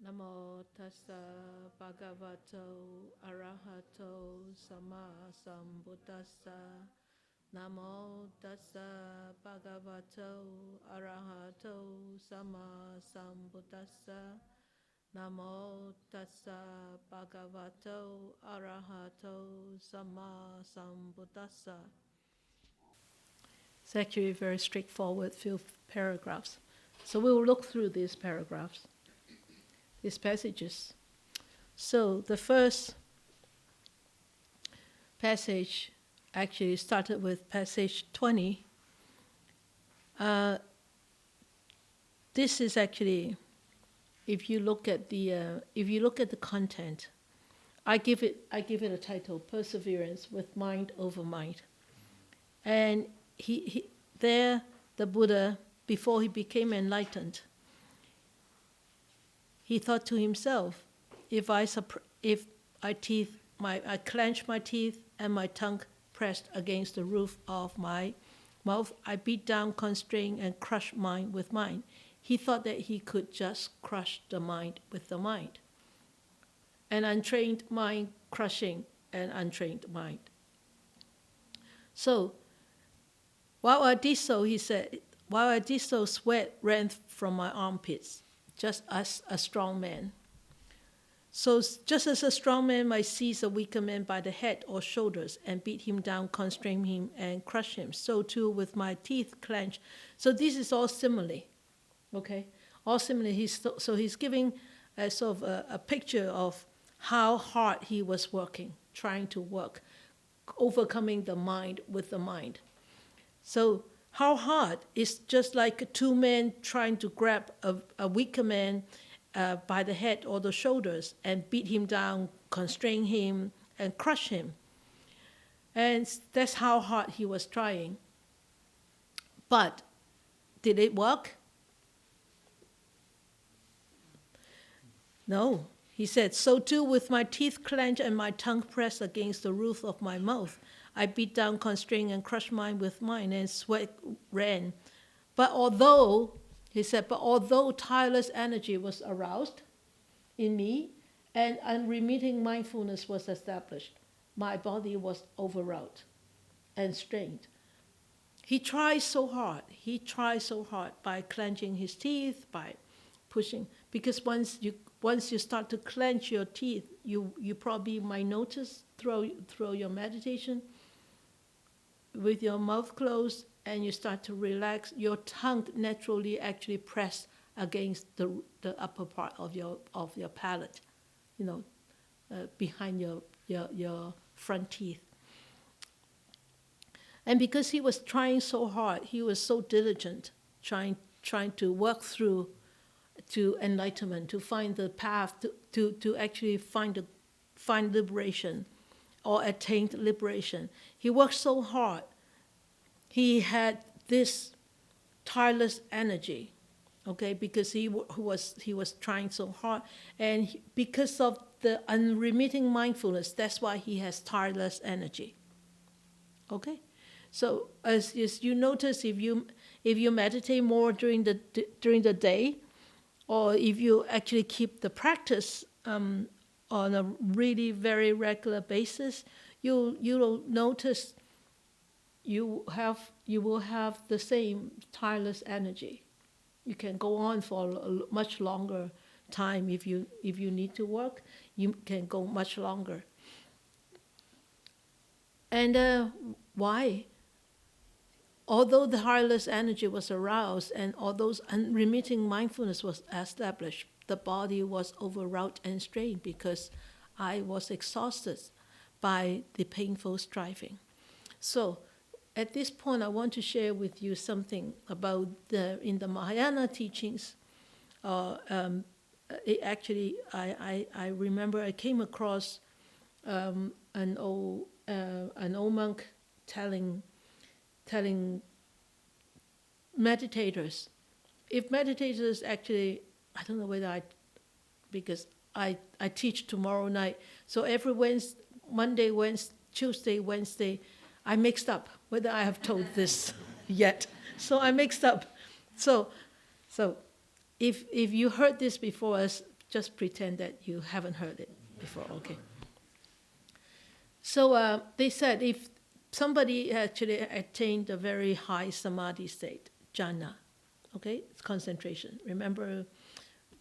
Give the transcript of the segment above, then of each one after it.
Namo tassa bhagavato arahato sama sambuddhassa. Namo tassa bhagavato arahato sama sambuddhassa. Namo tassa bhagavato arahato sama sambuddhassa. It's actually very straightforward, few paragraphs. So we will look through these paragraphs, these passages. So the first passage actually started with passage 20. This is actually, if you look at the content, I give it a title: Perseverance with Mind over Mind. And there, the Buddha, before he became enlightened, he thought to himself, if I clench my teeth and my tongue pressed against the roof of my mouth, I beat down, constrain, and crush mind with mind. He thought that he could just crush the mind with the mind. An untrained mind crushing an untrained mind. So, while I did so, he said, while I did so, sweat ran from my armpits, just as a strong man. So just as a strong man might seize a weaker man by the head or shoulders and beat him down, constrain him, and crush him, so too with my teeth clenched. So this is all simile, okay? All simile. He's giving a sort of a picture of how hard he was working, trying to work, overcoming the mind with the mind. So how hard is just like two men trying to grab a weaker man by the head or the shoulders and beat him down, constrain him, and crush him. And that's how hard he was trying. But did it work? No. He said, so too with my teeth clenched and my tongue pressed against the roof of my mouth, I beat down, constrain, and crush mine with mine, and sweat ran. But although, he said, tireless energy was aroused in me and unremitting mindfulness was established, my body was overwrought and strained. He tried so hard by clenching his teeth, by pushing, because once you start to clench your teeth, you probably might notice through your meditation, with your mouth closed and you start to relax, your tongue naturally actually press against the upper part of your palate, behind your front teeth. And because he was trying so hard, he was so diligent, trying to work through to enlightenment, to find the path to actually find liberation or attained liberation. He worked so hard. He had this tireless energy, okay, because he was trying so hard, and because of the unremitting mindfulness, that's why he has tireless energy. Okay, so as you notice, if you meditate more during the day, or if you actually keep the practice on a really very regular basis, you'll notice you will have the same tireless energy. You can go on for a much longer time if you need to work. You can go much longer. And why? Although the tireless energy was aroused and although unremitting mindfulness was established, the body was overwrought and strained because I was exhausted by the painful striving. So at this point, I want to share with you something about in the Mahayana teachings. I remember I came across an old monk telling meditators, if meditators actually, I don't know whether because I teach tomorrow night, so every Monday, Wednesday, Tuesday, Wednesday, I mixed up whether I have told this yet. So I mixed up. So if you heard this before, just pretend that you haven't heard it before, okay? So they said if somebody actually attained a very high samadhi state, jhana, okay, it's concentration. Remember,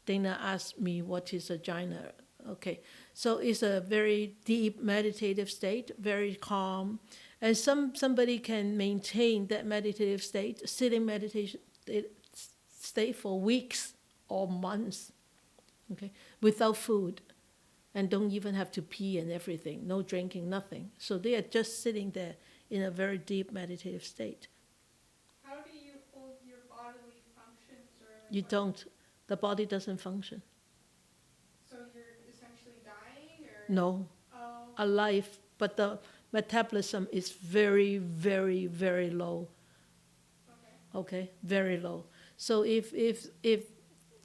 Dana asked me what is a jhana. Okay, so it's a very deep meditative state, very calm, and somebody can maintain that meditative state, sitting meditation state for weeks or months, okay, without food, and don't even have to pee and everything, no drinking, nothing. So they are just sitting there in a very deep meditative state. How do you hold your bodily functions? Or You don't. The body doesn't function. So you're essentially dying? Or? No. Oh. Alive, but the metabolism is very, very, very low. Okay, very low. So if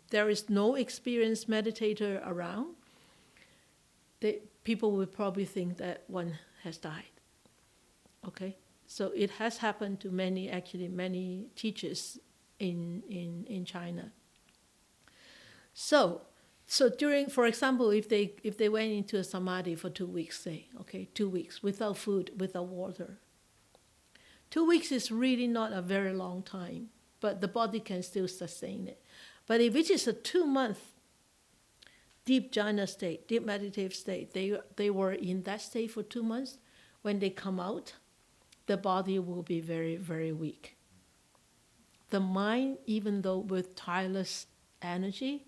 there is no experienced meditator around, people will probably think that one has died. Okay, so it has happened to many teachers in China. So during, for example, if they went into a samadhi for 2 weeks, say, okay, 2 weeks without food, without water. 2 weeks is really not a very long time, but the body can still sustain it. But if it is a 2-month deep jhana state, deep meditative state, they were in that state for 2 months. When they come out, the body will be very, very weak. The mind, even though with tireless energy,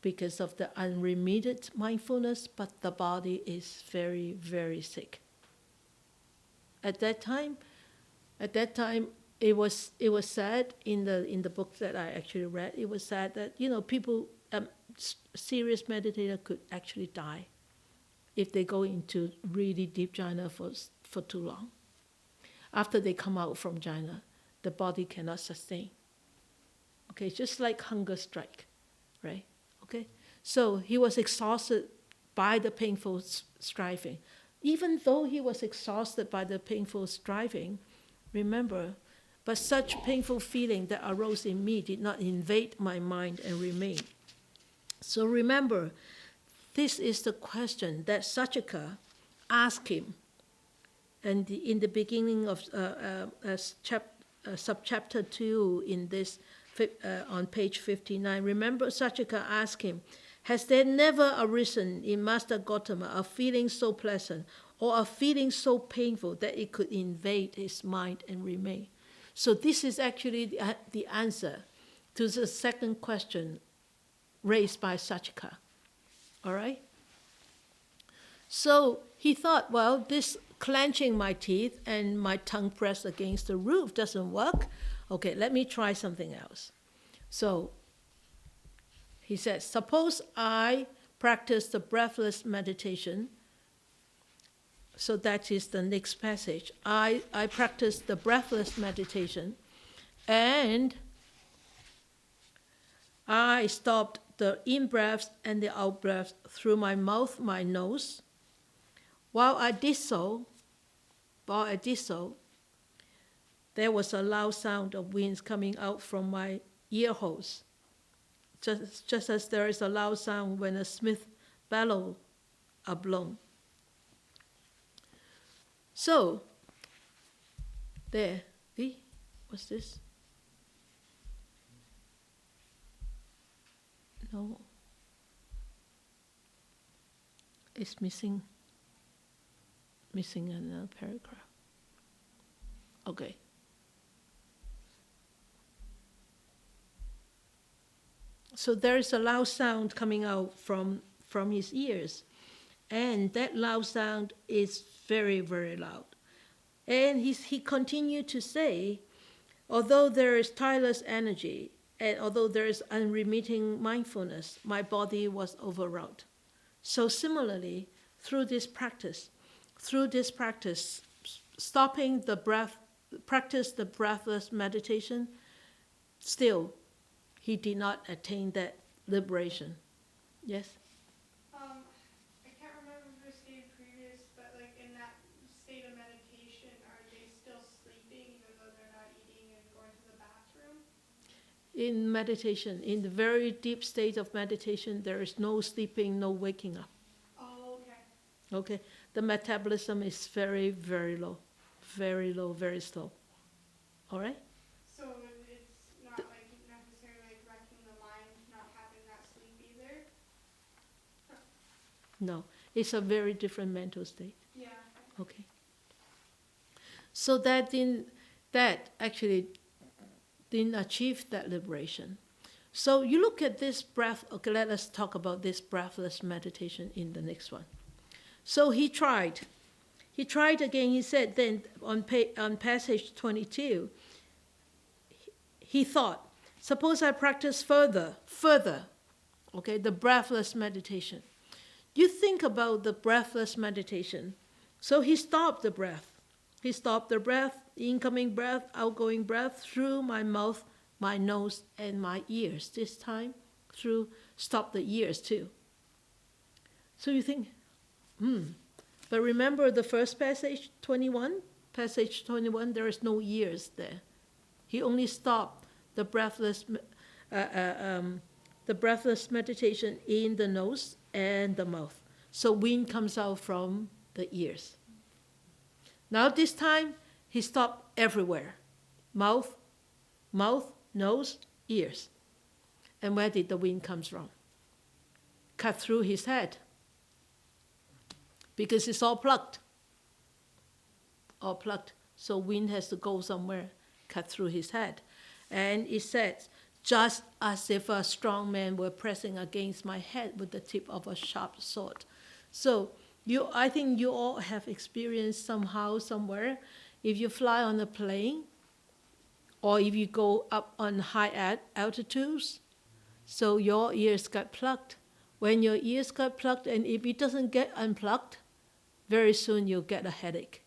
because of the unremitted mindfulness, but the body is very, very sick. At that time, it was said in the book that I actually read. It was said that people, serious meditator could actually die if they go into really deep jhana for too long. After they come out from jhana, the body cannot sustain. Okay, just like hunger strike, right? Okay, so he was exhausted by the painful striving. Even though he was exhausted by the painful striving, remember, but such painful feeling that arose in me did not invade my mind and remain. So remember, this is the question that Sachaka asked him. And in the beginning of subchapter 2 in this, on page 59, remember Sachaka asked him, has there never arisen in Master Gautama a feeling so pleasant or a feeling so painful that it could invade his mind and remain? So this is actually the answer to the second question raised by Sachaka. All right? So he thought, well, this clenching my teeth and my tongue pressed against the roof doesn't work. Okay, let me try something else. So he said, suppose I practice the breathless meditation. So that is the next passage. I practice the breathless meditation, and I stopped the in-breaths and the out-breaths through my mouth, my nose. While I did so, there was a loud sound of winds coming out from my ear holes, just as there is a loud sound when a smith bellows are blown. So, there, see, what's this? No, it's missing another paragraph. Okay. So there is a loud sound coming out from his ears, and that loud sound is very, very loud. And he continued to say, although there is tireless energy, and although there is unremitting mindfulness, my body was overwrought. So similarly, through this practice, stopping the breath, practice the breathless meditation, still, he did not attain that liberation. Yes? I can't remember if it was stated previous, but like in that state of meditation, are they still sleeping even though they're not eating and going to the bathroom? In meditation, in the very deep state of meditation, there is no sleeping, no waking up. Oh, okay. Okay? The metabolism is very, very low. Very low, very slow. All right? So it's not like necessarily like wrecking the mind, not having that sleep either? No. It's a very different mental state. Yeah. Okay? So that actually didn't achieve that liberation. So you look at this breath. Okay, let us talk about this breathless meditation in the next one. So he tried. He tried again. He said then on passage 22, he thought, suppose I practice further, okay, the breathless meditation. You think about the breathless meditation. So he stopped the breath. He stopped the breath, incoming breath, outgoing breath through my mouth, my nose, and my ears. This time, stop the ears too. So you think, But remember the first passage, 21? Passage 21, there is no ears there. He only stopped the breathless meditation in the nose and the mouth. So wind comes out from the ears. Now this time, he stopped everywhere. Mouth, nose, ears. And where did the wind come from? Cut through his head. Because it's all plugged. All plugged. So wind has to go somewhere, cut through his head. And it says, just as if a strong man were pressing against my head with the tip of a sharp sword. So I think you all have experienced somehow, somewhere, if you fly on a plane, or if you go up on high altitudes, so your ears got plugged. When your ears got plugged, and if it doesn't get unplugged, very soon you'll get a headache.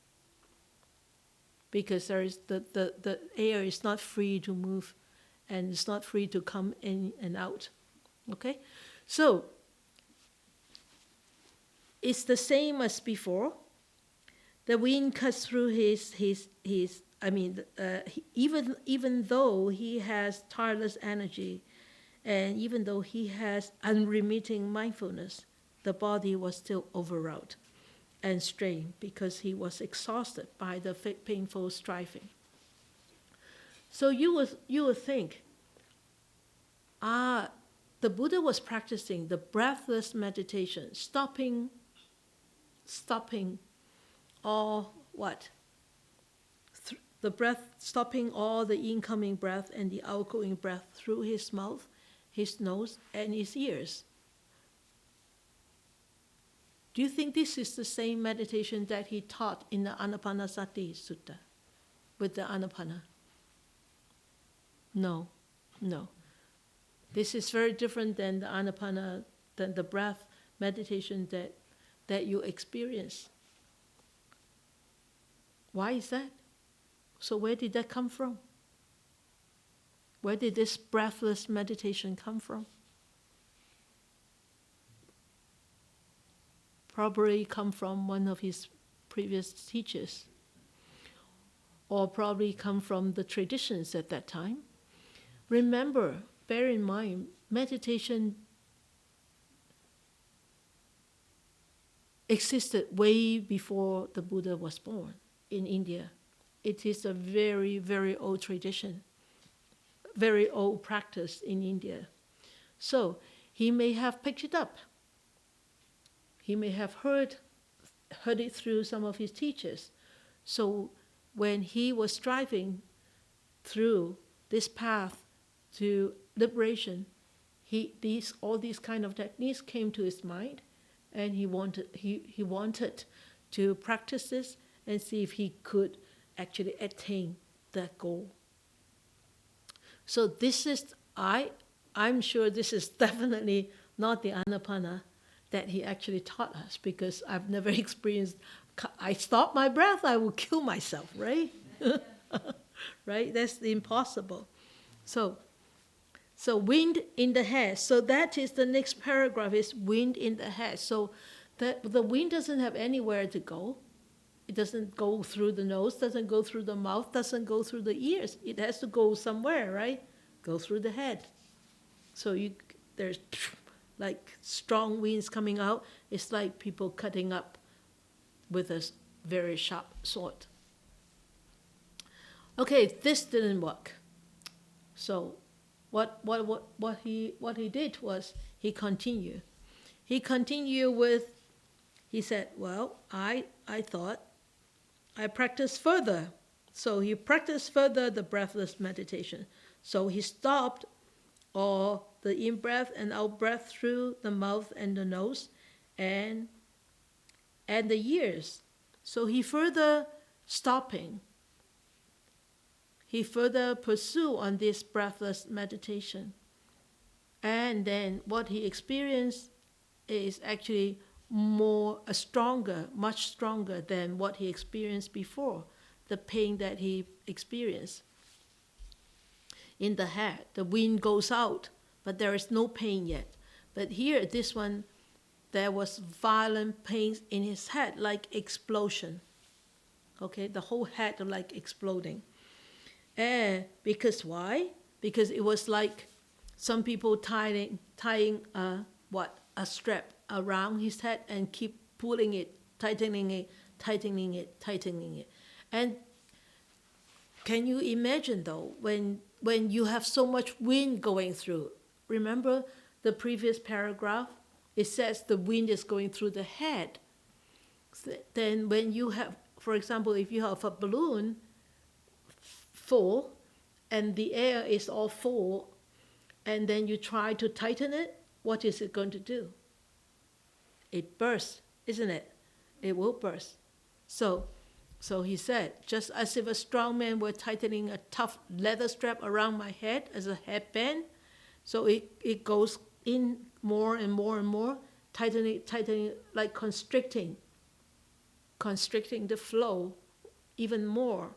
Because there is the air is not free to move, and it's not free to come in and out. Okay? So, it's the same as before. The wind cuts through even though he has tireless energy, and even though he has unremitting mindfulness, the body was still overwrought and strained because he was exhausted by the painful striving. So you would think, the Buddha was practicing the breathless meditation, stopping all what? The breath, stopping all the incoming breath and the outgoing breath through his mouth, his nose, and his ears. Do you think this is the same meditation that he taught in the Anapanasati Sutta with the Anapana? No. This is very different than the Anapana, than the breath meditation that you experience. Why is that? So where did that come from? Where did this breathless meditation come from? Probably come from one of his previous teachers, or probably come from the traditions at that time. Remember, bear in mind, meditation existed way before the Buddha was born in India. It is a very, very old tradition, very old practice in India. So he may have picked it up. He may have heard it through some of his teachers. So when he was striving through this path to liberation, all these kind of techniques came to his mind, and he wanted to practice this and see if he could actually attain that goal. So this is, I'm sure this is definitely not the Anapana that he actually taught us, because I've never experienced, I stop my breath, I will kill myself, right? Right? That's impossible. So wind in the head. So that is the next paragraph, is wind in the head. So the wind doesn't have anywhere to go. It doesn't go through the nose, doesn't go through the mouth, doesn't go through the ears. It has to go somewhere, right? go through the head. So there's like strong winds coming out. It's like people cutting up with a very sharp sword. Okay, this didn't work. So what he did was he continued. He continued with, he said, well, I thought I practiced further. So he practiced further the breathless meditation. So he stopped all the in-breath and out-breath through the mouth and the nose and the ears. So he further stopping. He further pursued on this breathless meditation. And then what he experienced is actually much stronger than what he experienced before, the pain that he experienced. In the head, the wind goes out, but there is no pain yet. But here, this one, there was violent pain in his head, like explosion. Okay, the whole head like exploding. And because why? Because it was like some people tying a strap around his head and keep pulling it, tightening it. And can you imagine though, when you have so much wind going through? Remember the previous paragraph? It says the wind is going through the head. Then when you have, for example, if you have a balloon full and the air is all full, and then you try to tighten it, what is it going to do? It bursts, isn't it? It will burst. So he said, just as if a strong man were tightening a tough leather strap around my head as a headband, so it goes in more and more and more, tightening, like constricting the flow even more.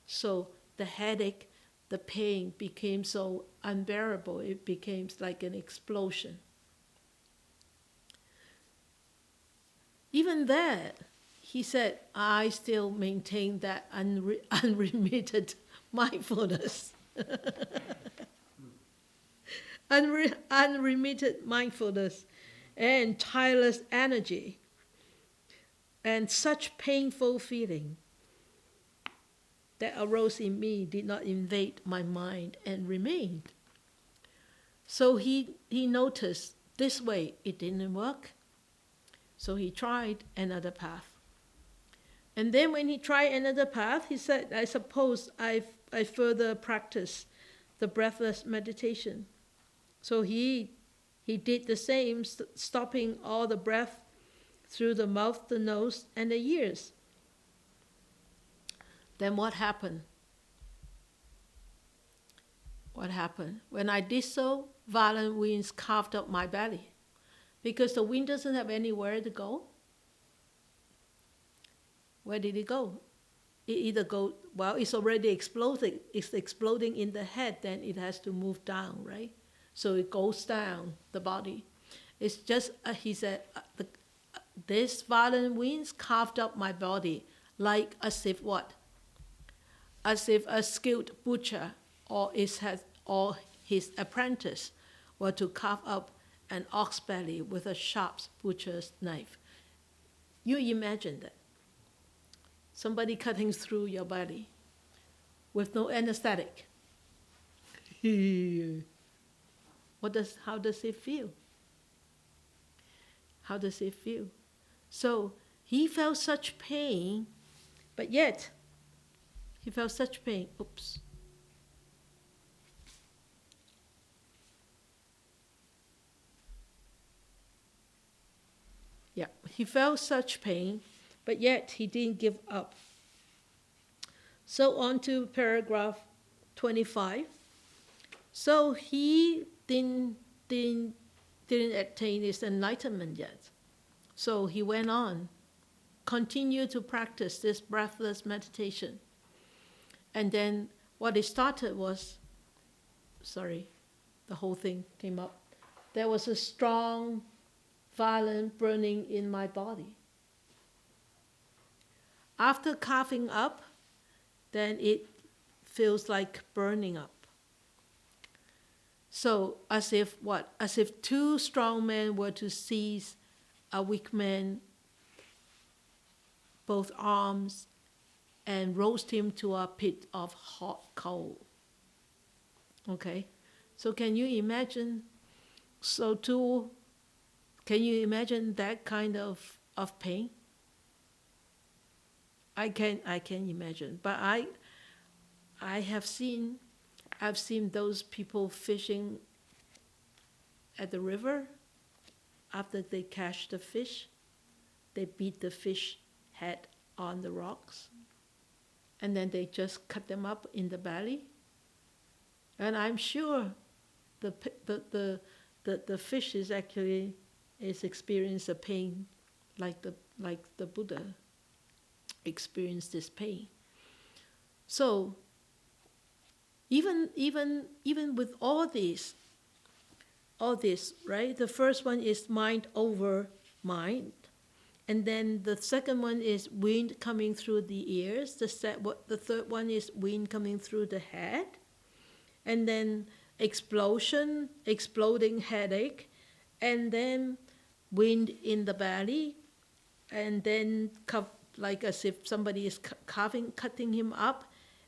So the headache, the pain became so unbearable, it became like an explosion. Even that, he said, I still maintain that unremitted mindfulness. Unremitted mindfulness and tireless energy and such painful feeling that arose in me did not invade my mind and remained. So he noticed this way it didn't work. So he tried another path. And then when he tried another path, he said, I suppose I further practice the breathless meditation. So he did the same, stopping all the breath through the mouth, the nose, and the ears. Then what happened? What happened? When I did so, violent winds carved up my belly. Because the wind doesn't have anywhere to go. Where did it go? It either go, well, it's already exploding. It's exploding in the head, then it has to move down, right? So it goes down the body. It's just, he said, this violent winds carved up my body, like as if what? As if a skilled butcher or his apprentice were to carve up an ox belly with a sharp butcher's knife. You imagine that. Somebody cutting through your body with no anesthetic. How does it feel? How does it feel? So he felt such pain, but yet he felt such pain. Oops. Yeah, he felt such pain, but yet he didn't give up. So on to paragraph 25. So he didn't attain his enlightenment yet. So he went on, continued to practice this breathless meditation. And then what it started was, the whole thing came up. There was a strong, violent burning in my body. After carving up, then it feels like burning up. So as if what? As if two strong men were to seize a weak man, both arms, and roast him to a pit of hot coal. Okay? So can you imagine can you imagine that kind of pain? I can imagine. But I've seen those people fishing at the river. After they catch the fish, they beat the fish head on the rocks, and then they just cut them up in the belly. And I'm sure the fish is actually experience a pain like the Buddha experienced this pain. So even with all this, right? The first one is mind over mind, and then the second one is wind coming through the ears. The third one is wind coming through the head, and then exploding headache, and then wind in the belly, and then like as if somebody is cutting him up,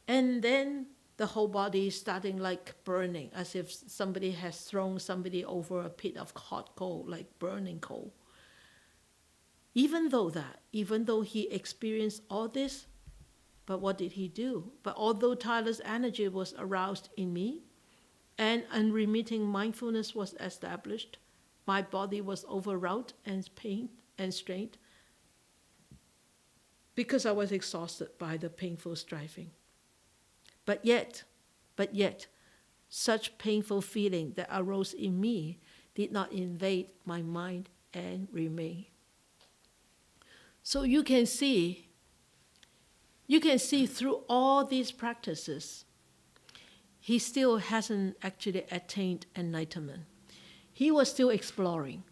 and then the whole body is starting like burning, as if somebody has thrown somebody over a pit of hot coal, like burning coal. Even though he experienced all this, but what did he do? But although tireless energy was aroused in me, and unremitting mindfulness was established, my body was overwrought and pained and strained because I was exhausted by the painful striving. But yet, such painful feeling that arose in me did not invade my mind and remain. So you can see through all these practices, he still hasn't actually attained enlightenment. He was still exploring.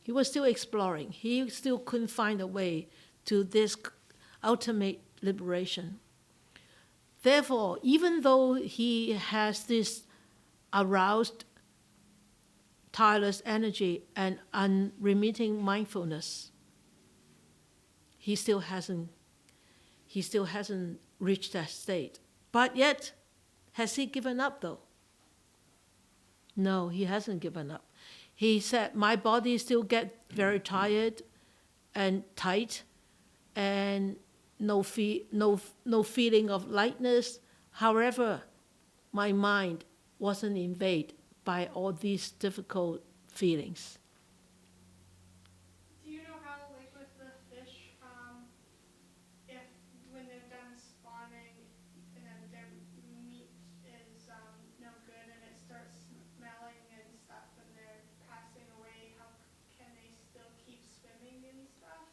He still couldn't find a way to this ultimate liberation. Therefore, even though he has this aroused, tireless energy and unremitting mindfulness, he still hasn't reached that state. But yet, has he given up though? No, he hasn't given up. He said, my body still gets very tired and tight, and no feeling of lightness. However, my mind wasn't invaded by all these difficult feelings. Do you know how, like with the fish, if when they're done spawning and then their meat is no good and it starts smelling and stuff and they're passing away, how can they still keep swimming and stuff?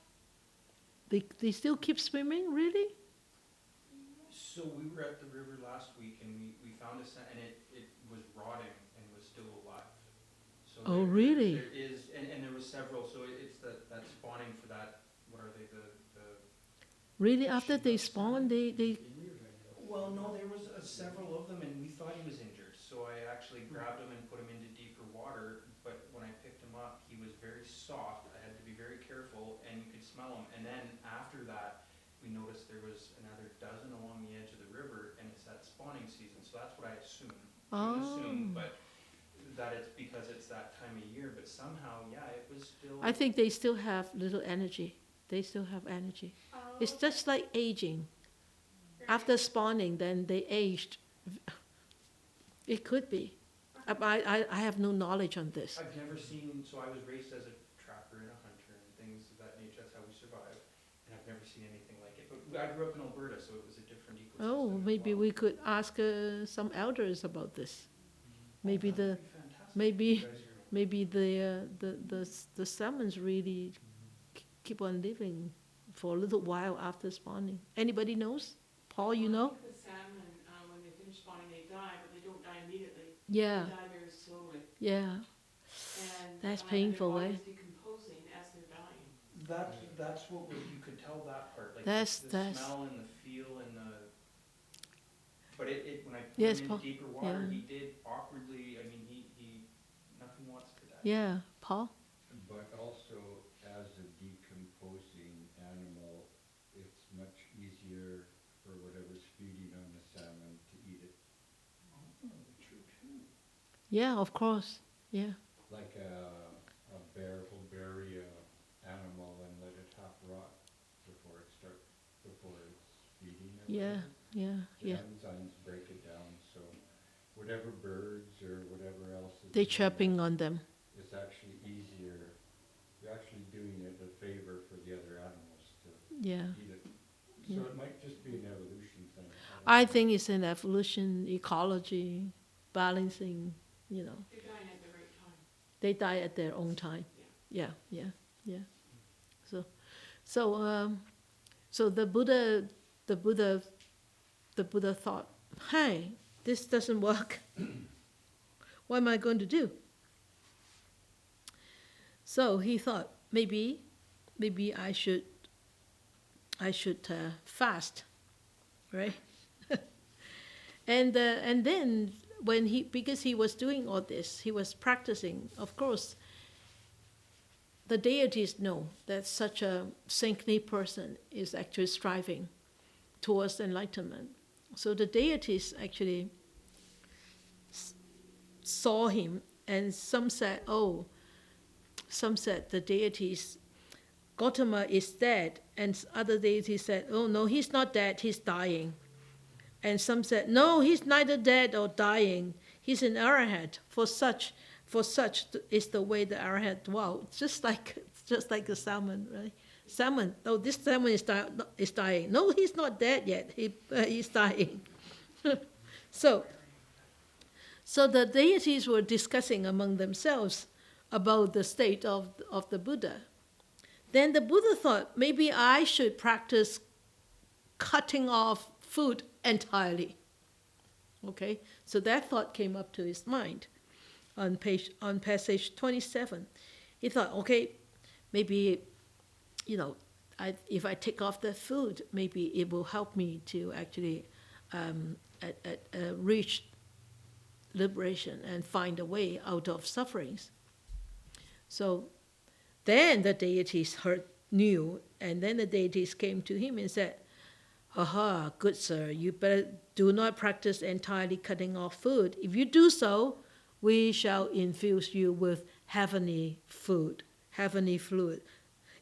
They still keep swimming, really? So we were at the river last week and we found and it was rotting and was still alive. So Oh, really? There is, and there was several, so it's that spawning for that, what are they, the Really, after they spawn, they Well, no, there was several of them and we thought he was injured. So I actually grabbed him and put him into deeper water, but when I picked him up, he was very soft. I had to be very careful and you could smell him. And then after that, we noticed there was another dozen along the edge of the river, and it's that spawning season. So that's what I assume. But that it's because it's that time of year. But somehow, yeah, it was still. I think they still have little energy. They still have energy. It's just like aging. After spawning, then they aged. It could be. I have no knowledge on this. I've never seen. So I was raised as a trapper and a hunter and things of that nature. That's how we survive. And I've never seen anything like it. But I grew up in Alberta, so it was a different ecosystem. Oh, maybe we could ask some elders about this. Maybe That'd be fantastic. maybe the salmons really keep on living for a little while after spawning. Anybody knows? Paul, you know? The salmon, when they finish spawning, they die, but they don't die immediately. Yeah. They die very slowly. Yeah. And That's painful, their eh? body's decomposing as they're dying. That's what you could tell that part, like That's- the that's- smell and the feel and the. But it when I put Yes, him Paul. in deeper water, Yeah. he did awkwardly. I mean, he Yeah, Paul? But also, as a decomposing animal, it's much easier for whatever's feeding on the salmon to eat it. True too. Yeah, of course. Yeah. Like a bear will bury a animal and let it half rot before it's feeding or Yeah, whatever. yeah, The yeah. enzymes break it down, so whatever birds or whatever else is They're eating chirping it, on them. it's actually easier. You're actually doing it a favor for the other animals to Yeah. eat it. Yeah. So it might just be an evolution thing. I don't know. think it's an evolution, ecology, balancing, you know. They're dying at the right time. They die at their own time. Yeah, yeah, yeah. So the Buddha thought, hey, this doesn't work. What am I going to do? So he thought, maybe I should fast, right? And then because he was doing all this, he was practicing. Of course, the deities know that such a saintly person is actually striving towards enlightenment. So the deities actually saw him, and some said the deities, Gautama is dead, and other deities said, oh no, he's not dead, he's dying. And some said, no, he's neither dead or dying, he's an arahant. For such is the way the arahant dwelt. Just like the salmon, right? Salmon, oh, this salmon is dying. No, he's not dead yet, he's dying. So the deities were discussing among themselves about the state of the Buddha. Then the Buddha thought, maybe I should practice cutting off food entirely. Okay, so that thought came up to his mind on passage 27. He thought, okay, maybe, if I take off the food, maybe it will help me to actually reach liberation and find a way out of sufferings. So then the deities knew, and then the deities came to him and said, "Aha, good sir, you better do not practice entirely cutting off food. If you do so, we shall infuse you with heavenly food, heavenly fluid,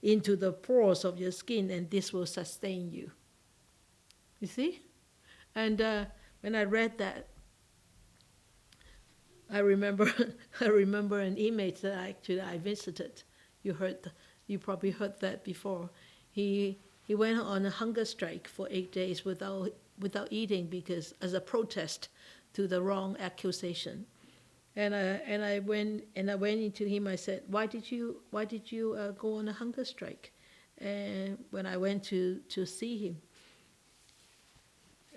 into the pores of your skin, and this will sustain you." You see? And when I read that, I remember an inmate that I visited. You probably heard that before. He went on a hunger strike for 8 days without eating, because as a protest to the wrong accusation. And I went into him. I said, why did you go on a hunger strike? And when I went to see him,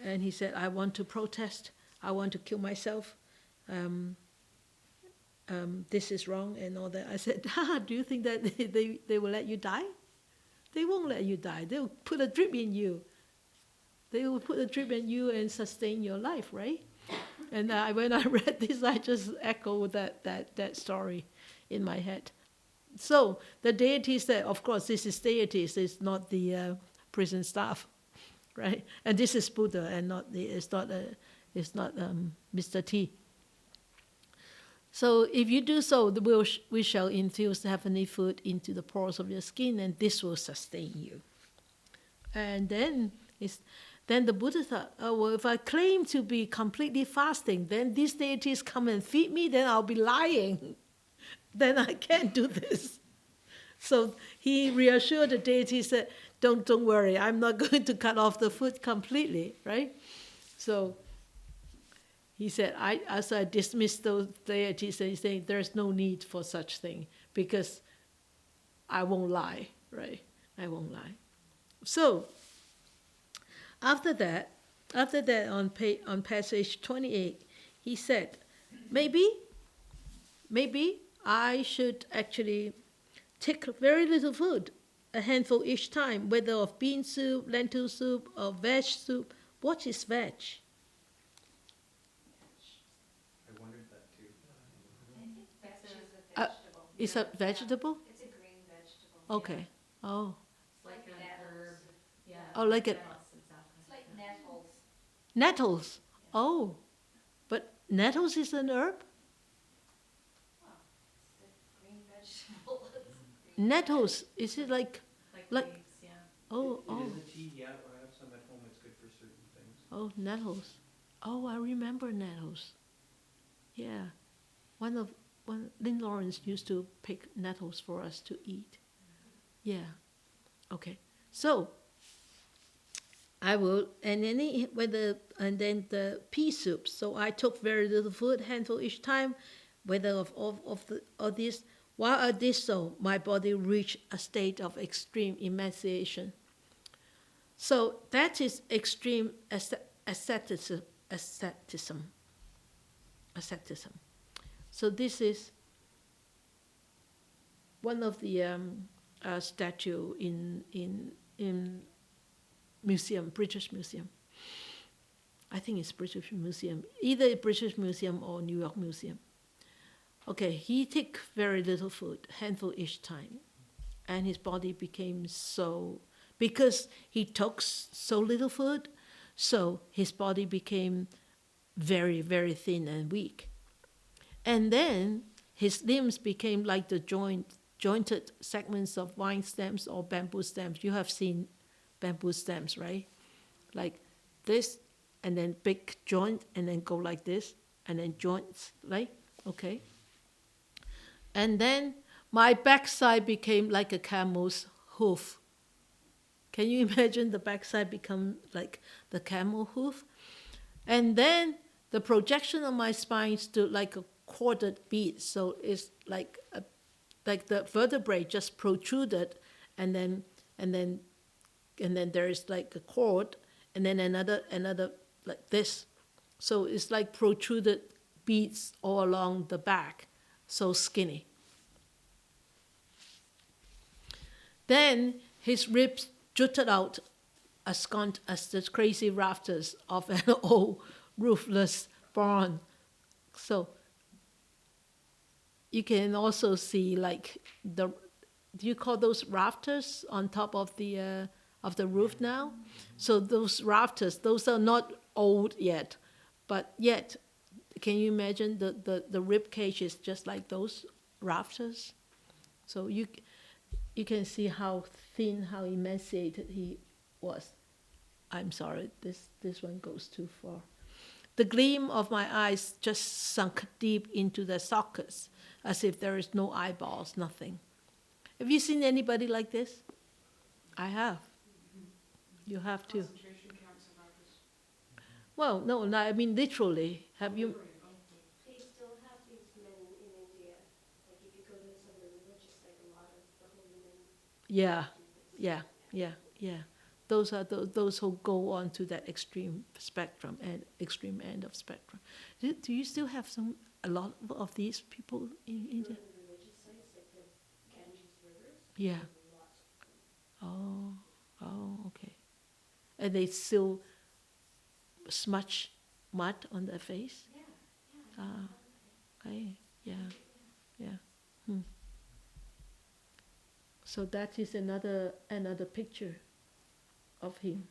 and he said, I want to protest. I want to kill myself. This is wrong and all that. I said, do you think that they will let you die? They won't let you die. They will put a drip in you. They will put a drip in you and sustain your life, right? And when I read this, I just echoed that story in my head. So the deity said, of course, this is deities, it's not the prison staff, right? And this is Buddha, and it's not Mr. T. So if you do so, we shall infuse heavenly food into the pores of your skin, and this will sustain you. And then the Buddha thought, oh, well, if I claim to be completely fasting, then these deities come and feed me, then I'll be lying. Then I can't do this. So he reassured the deities that, don't worry, I'm not going to cut off the food completely, right? So he said, as I dismissed those deities, he's saying there's no need for such thing, because I won't lie, right? I won't lie. So after that, on passage 28, he said, maybe I should actually take very little food, a handful each time, whether of bean soup, lentil soup, or veg soup. What is veg? I wondered that too. I think veg is a vegetable. It's a vegetable? It's a green vegetable. Okay. Oh. It's like an herb. Yeah. Oh, like a It's like nettles. nettles. Yeah. Oh. But nettles is an herb? Well, it's a green vegetable. It's green Nettles. Is it like like- leaves, yeah. oh, It oh. is a tea, yeah, I have some at home, it's good for certain things. Oh, nettles. Oh, I remember nettles. Yeah. One Lynn Lawrence used to pick nettles for us to eat. Yeah. Okay. So I will and then the pea soup. So I took very little food, handful each time, whether of this. While I did so, my body reached a state of extreme emaciation. So that is extreme asceticism. So this is one of the statue in museum, British Museum. I think it's British Museum, either British Museum or New York Museum. Okay, he took very little food, handful each time, and his body became so, because he took so little food, so his body became very, very thin and weak. And then his limbs became like the jointed segments of vine stems or bamboo stems. You have seen bamboo stems, right? Like this, and then big joint, and then go like this, and then joints, right? Okay. And then my backside became like a camel's hoof. Can you imagine the backside become like the camel hoof? And then the projection of my spine stood like a corded bead. So it's like the vertebrae just protruded, and then there is like a cord, and then another like this. So it's like protruded beads all along the back, so skinny. Then his ribs jutted out askant as the crazy rafters of an old roofless barn. So you can also see like do you call those rafters on top of the roof now? So those rafters, those are not old yet, but yet, can you imagine the rib cage is just like those rafters? So you can see how thin, how emaciated he was. I'm sorry, this one goes too far. The gleam of my eyes just sunk deep into their sockets, as if there is no eyeballs, nothing. Have you seen anybody like this? I have. You have too. Concentration camp survivors. Well, no, I mean literally. Have you? They still have these men in India. Like if you go to some of the religious, like a lot of the holy men. Yeah, do this. yeah. Those are those who go on to that extreme spectrum and extreme end of spectrum. Do you still have a lot of these people in If you go India? to the religious sites, like the Ganges rivers. Yeah. there's lots of them. Oh, okay. And they still smudge mud on their face? Yeah. Okay, yeah. So that is another picture of him,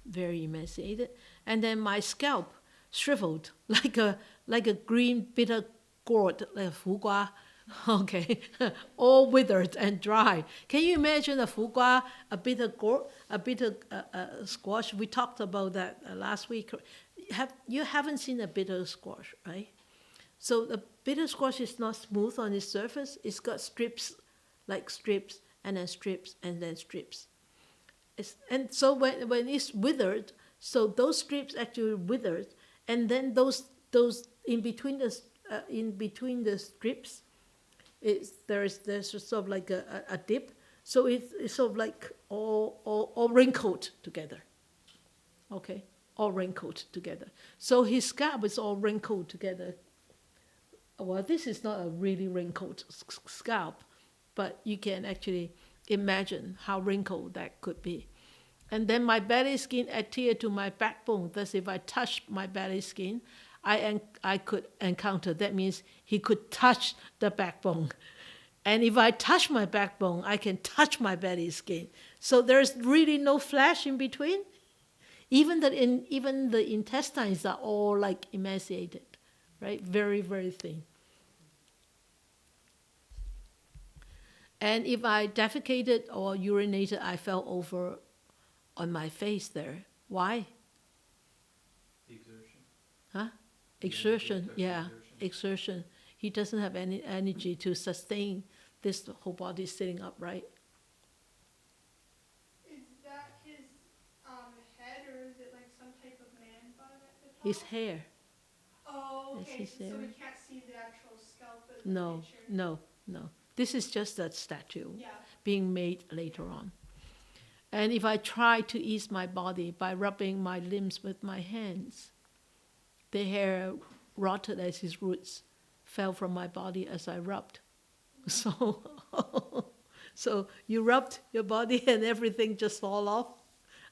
very emaciated. And then my scalp shriveled like a green bitter gourd, like a fu gua. Okay, all withered and dry. Can you imagine a fu gua, a bitter gourd, a bitter squash? We talked about that last week. You haven't seen a bitter squash, right? So the bitter squash is not smooth on its surface. It's got strips, and then strips, and then strips. And so when it's withered, so those strips actually withered, and then those in between the strips, there's sort of like a dip. So it's sort of like all wrinkled together. Okay, all wrinkled together. So his scalp is all wrinkled together. Well, this is not a really wrinkled scalp, but you can actually imagine how wrinkled that could be. And then my belly skin adhered to my backbone. Thus, if I touched my belly skin, I could encounter. That means he could touch the backbone. And if I touch my backbone, I can touch my belly skin. So there's really no flesh in between. Even the intestines are all like emaciated, right? Very, very thin. And if I defecated or urinated, I fell over on my face there. Why? The exertion. Huh? The Exertion, energy, yeah, exertion. exertion. He doesn't have any energy to sustain this whole body sitting upright. Is that his head, or is it like some type of man bun at the top? His hair. Oh, That's okay. his So hair. we can't see the actual scalp of the No, picture. no, no. This is just a statue Yeah. being made later on. And if I try to ease my body by rubbing my limbs with my hands, the hair rotted as his roots fell from my body as I rubbed. So, so you rubbed your body and everything just fall off.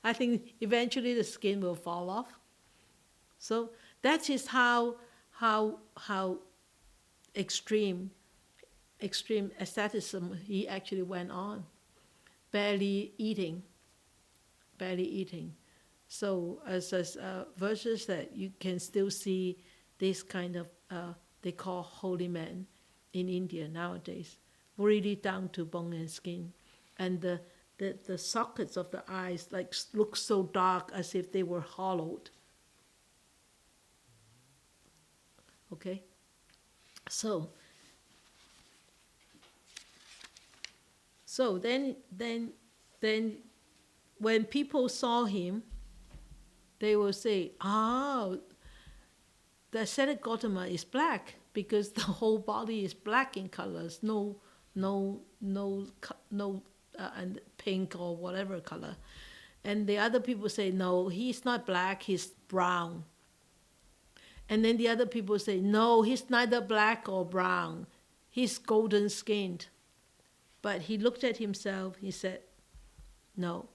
I think eventually the skin will fall off. So that is how extreme asceticism he actually went on. Barely eating. So as verses that you can still see this kind of, they call holy men in India nowadays, really down to bone and skin. And the sockets of the eyes like look so dark as if they were hollowed. Okay? So then when people saw him, they will say, the ascetic Gautama is black because the whole body is black in colors, no and pink or whatever color. And the other people say, no, he's not black, he's brown. And then the other people say, no, he's neither black or brown, he's golden skinned. But he looked at himself, he said, no,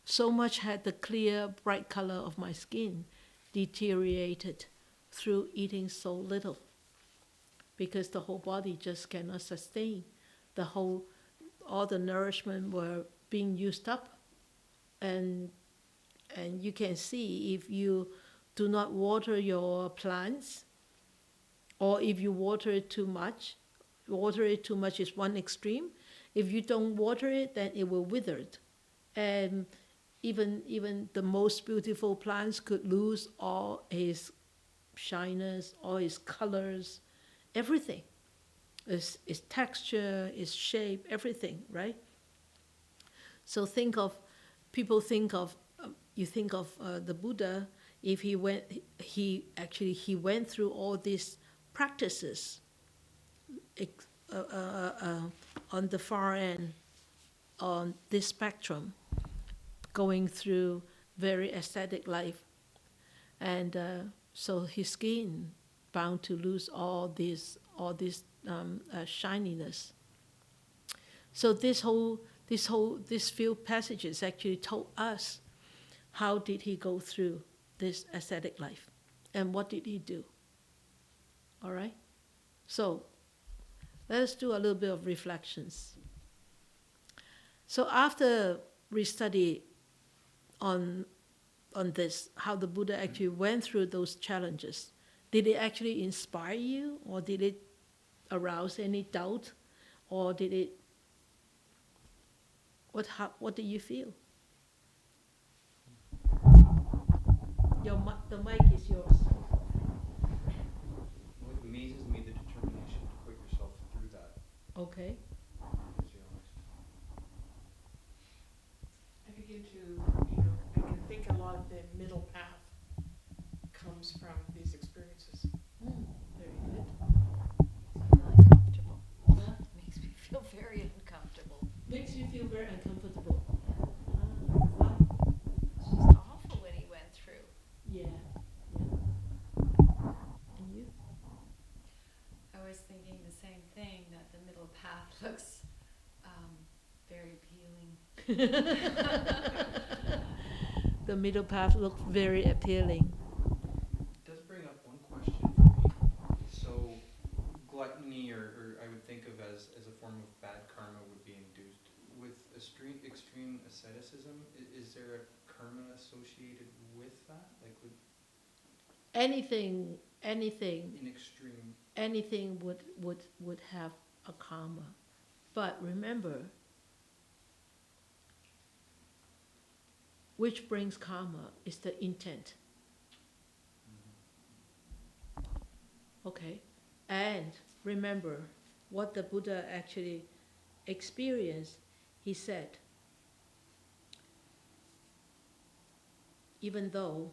so much had the clear, bright color of my skin deteriorated through eating so little, because the whole body just cannot sustain. All the nourishment were being used up. And you can see if you do not water your plants, or if you water it too much is one extreme. If you don't water it, then it will wither. And even the most beautiful plants could lose all its shyness, all its colors, everything. Its texture, its shape, everything, right? So you think of the Buddha. If he went through all these practices on the far end, on this spectrum, going through very ascetic life, and so his skin bound to lose all this shininess. So these few passages actually told us how did he go through this ascetic life, and what did he do. All right? So let us do a little bit of reflections. So after we study on this, how the Buddha actually went through those challenges, did it actually inspire you, or did it arouse any doubt, or did it, what did you feel? The mic is yours. What amazes me, the determination to put yourself through that, Okay. to be honest. I begin to, I can think a lot of the middle path comes from these experiences. Very good. Makes me feel very uncomfortable. Makes you feel very uncomfortable. It's just awful what he went through. Yeah. And you? I was thinking the same thing, that the middle path looks very appealing. The middle path looked very appealing. It does bring up one question gluttony, or I would think of as a form of bad karma would be induced. With extreme asceticism, is there a karma associated with that? Like would anything in extreme? anything would have a karma. But remember, which brings karma is the intent. Okay? And remember what the Buddha actually experienced. He said, even though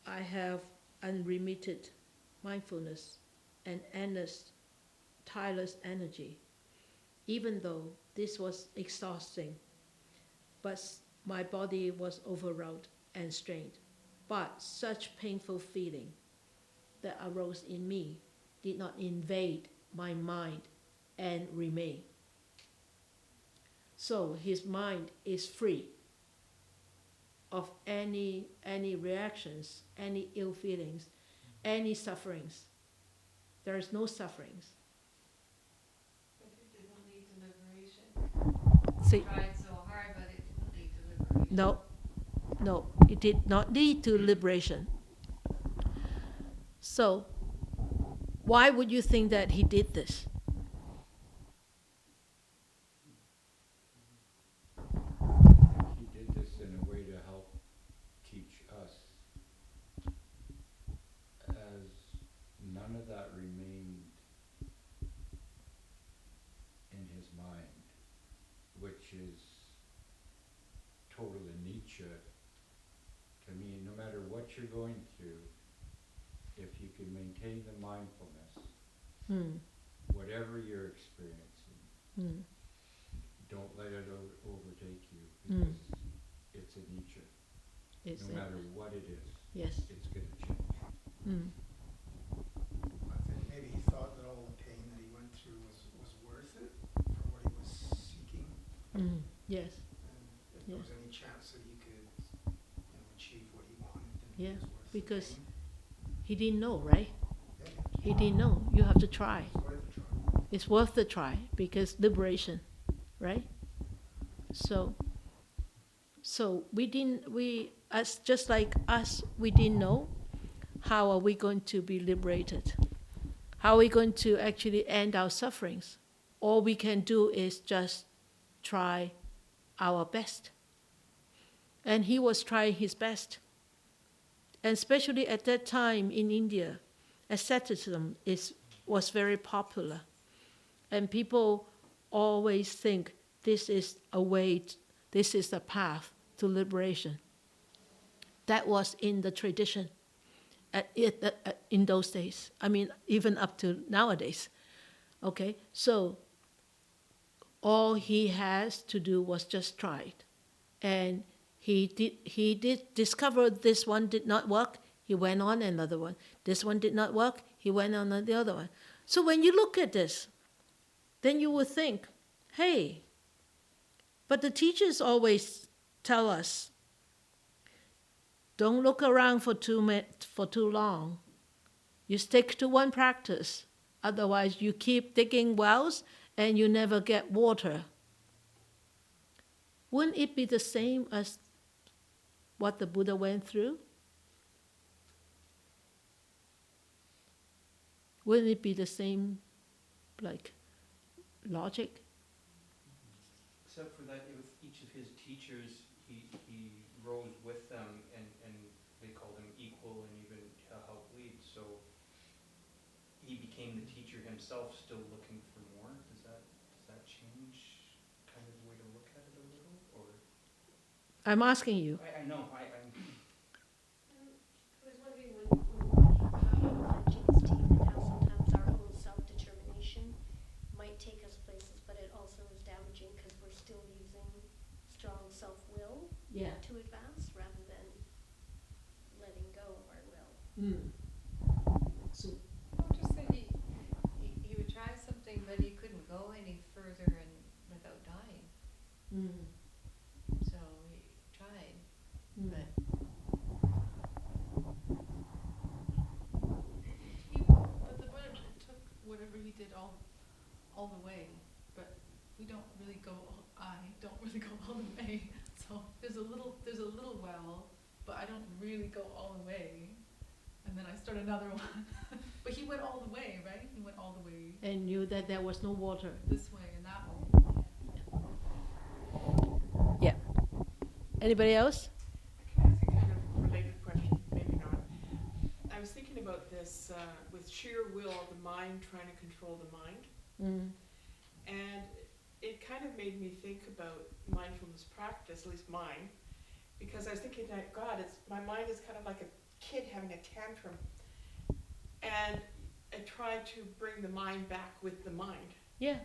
I have unremitted mindfulness and endless, tireless energy, even though this was exhausting, but my body was overwrought and strained, but such painful feeling that arose in me did not invade my mind and remain. So his mind is free of any reactions, any ill feelings, any sufferings. There is no sufferings. But it didn't lead to liberation. See, You tried so hard, but it didn't lead to liberation. no, it did not lead to liberation. So, why would you think that he did this? He did this in a way to help teach us, as none of that remained in his mind, which is total anicca. To me, no matter what you're going through, if you can maintain the mindfulness, whatever you're experiencing, don't let it overtake you, because it's anicca. No matter what it is, Yes. it's going to change. I think maybe he thought that all the pain that he went through was worth it for what he was seeking. Yes. And if Yeah. there was any chance that he could, achieve what he wanted, then Yeah, it was worth because the pain. he didn't know, right? Yeah, He didn't know. You have to try. it's worth a try. It's worth the try because liberation, right? So just like us, we didn't know how are we going to be liberated? How are we going to actually end our sufferings? All we can do is just try our best. And he was trying his best. And especially at that time in India, asceticism was very popular. And people always think this is a way, this is the path to liberation. That was in the tradition in those days. I mean, even up to nowadays. Okay, so all he has to do was just try it. And he did discover this one did not work, he went on another one. This one did not work, he went on the other one. So when you look at this, then you would think, hey, but the teachers always tell us, don't look around for too long. You stick to one practice. Otherwise, you keep digging wells and you never get water. Wouldn't it be the same as what the Buddha went through? Wouldn't it be the same, logic? Except for that, with each of his teachers, he rose with them, and they called him equal and even help lead. So he became the teacher himself, still looking for more. Does that change kind of the way to look at it a little, or? I'm asking you. I know. I was wondering when Jin's team and how sometimes our own self-determination might take us places, but it also is damaging because we're still using strong self-will to advance rather than letting go of our will. So, Well, just that he would try something, but he couldn't go any further and without dying. So he tried, but But the Buddha took whatever he did all the way, but we don't really go. I don't really go all the way. So there's a little well, but I don't really go all the way. And then I start another one. But he went all the way, right? He went all the way. And knew that there was no water. This way and that way. Yeah. Anybody else? Can I ask a kind of related question? Maybe not. I was thinking about this with sheer will, the mind trying to control the mind. And it kind of made me think about mindfulness practice, at least mine, because I was thinking that, God, my mind is kind of like a kid having a tantrum. And I try to bring the mind back with the mind. Yeah.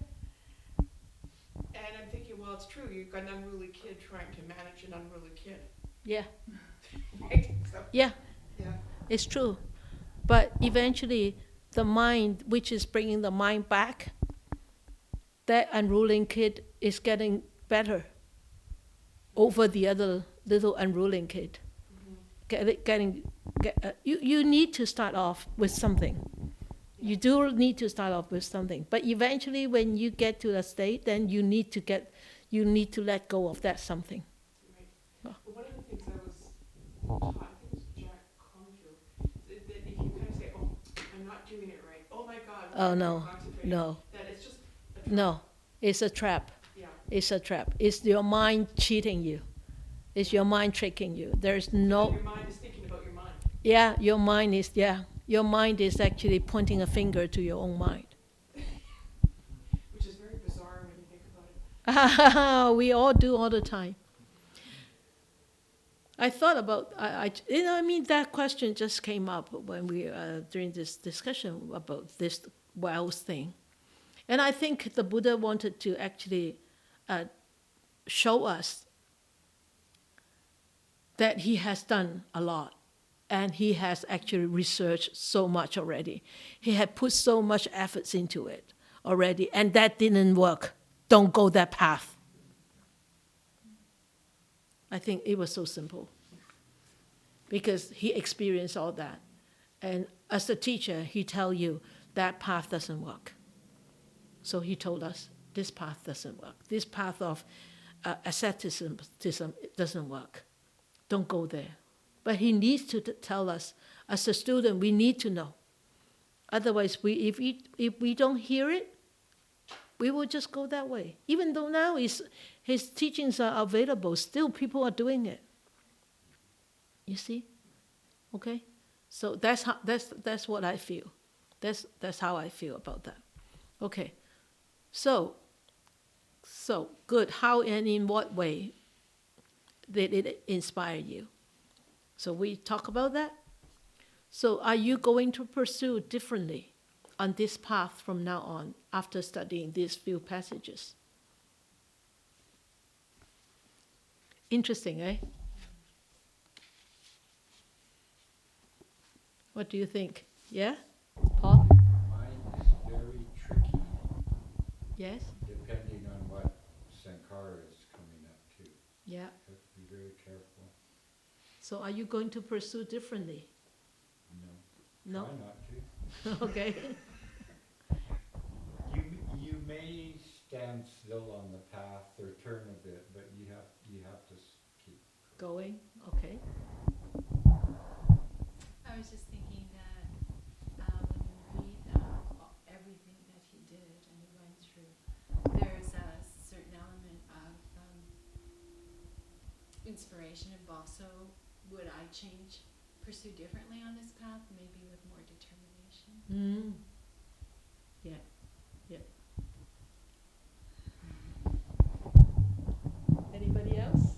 And I'm thinking, well, it's true. You've got an unruly kid trying to manage an unruly kid. Yeah. Right? So, Yeah. yeah. It's true. But eventually, the mind, which is bringing the mind back, that unruling kid is getting better over the other little unruling kid. You need to start off with something. You do need to start off with something. But eventually, when you get to a state, then you need to let go of that something. Right. Well, one of the things I was taught, I think it was Jack Confield, that if you kind of say, "Oh, I'm not doing it right. Oh my God." Oh no, concentrating," no, that it's just a trap. no. It's a trap. Yeah. It's a trap. It's your mind cheating you. It's your mind tricking you. There's no. Your mind is thinking about your mind. Yeah, your mind is. Yeah, your mind is actually pointing a finger to your own mind. Which is very bizarre when you think about it. We all do all the time. I thought about. That question just came up when we during this discussion about this wells thing. And I think the Buddha wanted to actually show us that he has done a lot, and he has actually researched so much already. He had put so much efforts into it already, and that didn't work. Don't go that path. I think it was so simple, because he experienced all that. And as a teacher, he tell you that path doesn't work. So he told us, this path doesn't work. This path of asceticism doesn't work. Don't go there. But he needs to tell us, as a student, we need to know. Otherwise, if we don't hear it, we will just go that way. Even though now his teachings are available, still people are doing it. You see? Okay? So that's what I feel. That's how I feel about that. Okay. So good. How and in what way did it inspire you? So we talk about that. So are you going to pursue differently on this path from now on after studying these few passages? Interesting, eh? What do you think? Yeah? Paul? Mind is very tricky, Yes? depending on what Sankara is coming up to. Yeah. Have to be very careful. So are you going to pursue differently? No. No? Try not to. Okay. You may stand still on the path or turn a bit, but you have to keep Going? Okay. I was just thinking that when you read everything that he did and he went through, there's a certain element of inspiration and also would I pursue differently on this path, maybe with more determination. Mm. Yeah. Yeah. Anybody else?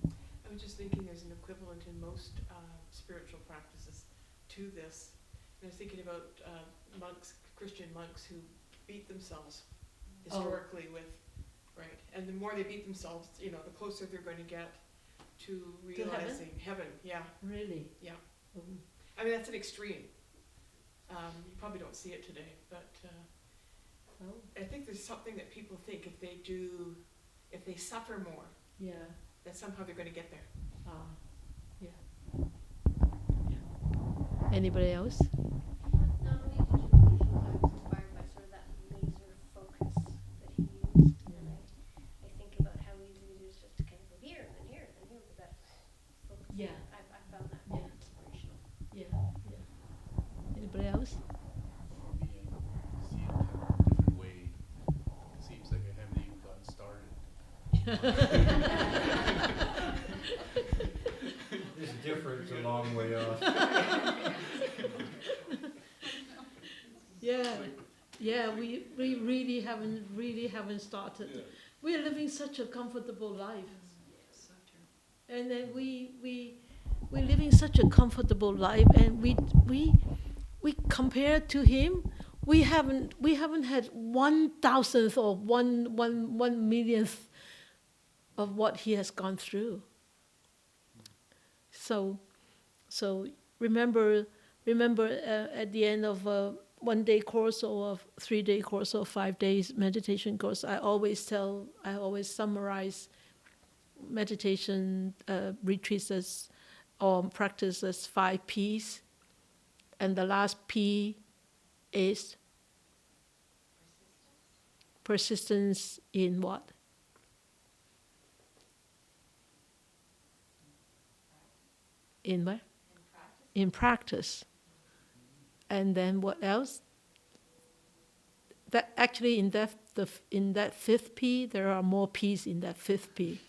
I was just thinking there's an equivalent in most spiritual practices to this. And I was thinking about monks, Christian monks who beat themselves historically with, right? And the more they beat themselves, the closer they're going to get to realizing heaven. Yeah. Really? Yeah. Mm. I mean, that's an extreme. You probably don't see it today, but I think there's something that people think if they suffer more, Yeah. that somehow they're going to get there. Yeah. Yeah. Anybody else? Not only did you visualize This difference a long way off. Yeah, we really haven't started. Yeah. We are living such a comfortable life. So true. And then we're living such a comfortable life, and we compared to him, we haven't had 1,000th or one millionth of what he has gone through. So remember at the end of a 1-day course or a 3-day course or 5 days meditation course, I always summarize meditation retreats as, or practice as 5 P's, and the last P is persistence in what? In what? In practice. And then what else? That actually in that 5th P, there are more P's in that 5th P.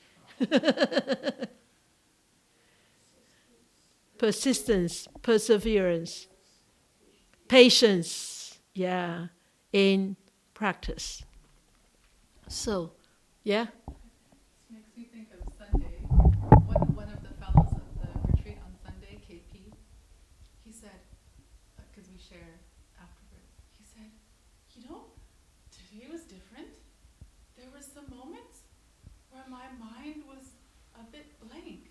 Persistence, perseverance, patience, yeah, in practice. So, yeah. This makes me think of Sunday. One of the fellows of the retreat on Sunday, KP, he said, because we share afterwards, he said, you know, today was different. There were some moments where my mind was a bit blank.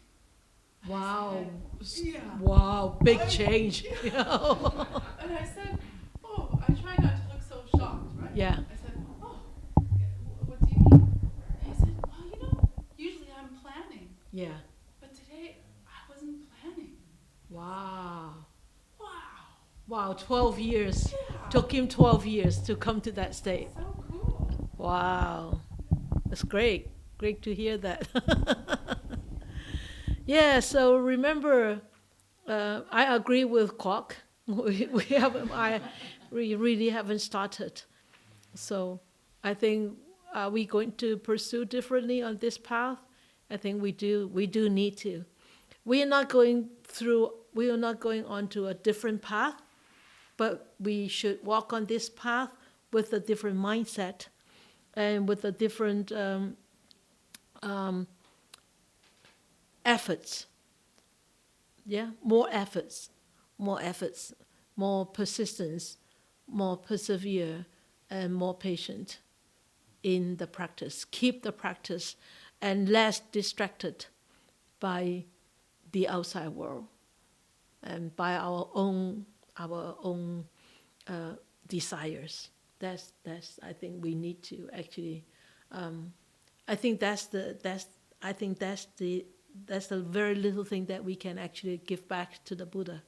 Wow. Yeah. Wow, big I- change. And I said, oh, I try not to look so shocked, right? Yeah. I said, oh, what do you mean? And he said, well, you know, usually I'm planning, Yeah. but today I wasn't planning. Wow. Wow. Wow, 12 years. Yeah. Took him 12 years to come to that state. So cool. Wow. That's great. Great to hear that. Yeah, so remember, I agree with Kwok. We really haven't started. So I think, are we going to pursue differently on this path? I think we do need to. We are not going onto a different path, but we should walk on this path with a different mindset and with a different efforts. Yeah, more efforts, more persistence, more persevere, and more patient in the practice. Keep the practice and less distracted by the outside world and by our own desires. That's I think we need to actually. I think that's the very little thing that we can actually give back to the Buddha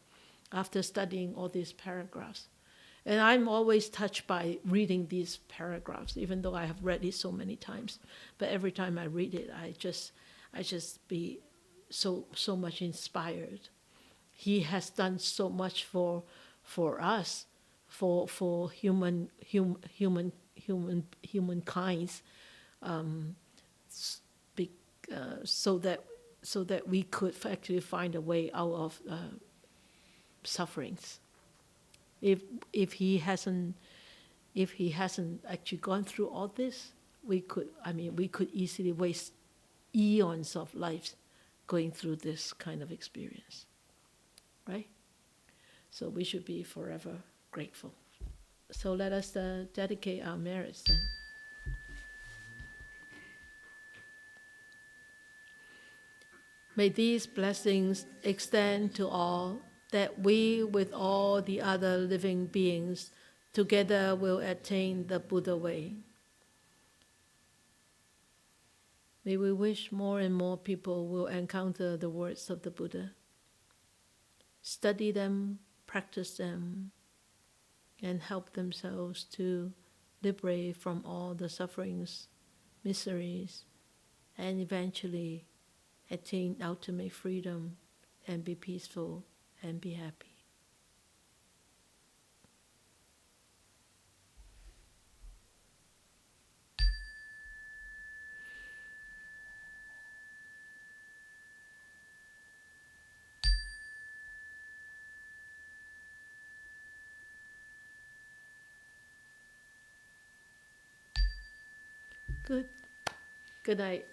after studying all these paragraphs. And I'm always touched by reading these paragraphs, even though I have read it so many times. But every time I read it, I just be so much inspired. He has done so much for us, for humankind, so that we could actually find a way out of sufferings. If he hasn't actually gone through all this, we could easily waste eons of lives going through this kind of experience, right? So we should be forever grateful. So let us dedicate our merits then. May these blessings extend to all, that we, with all the other living beings, together will attain the Buddha way. May we wish more and more people will encounter the words of the Buddha, study them, practice them, and help themselves to liberate from all the sufferings, miseries, and eventually attain ultimate freedom and be peaceful and be happy. Good. Good night.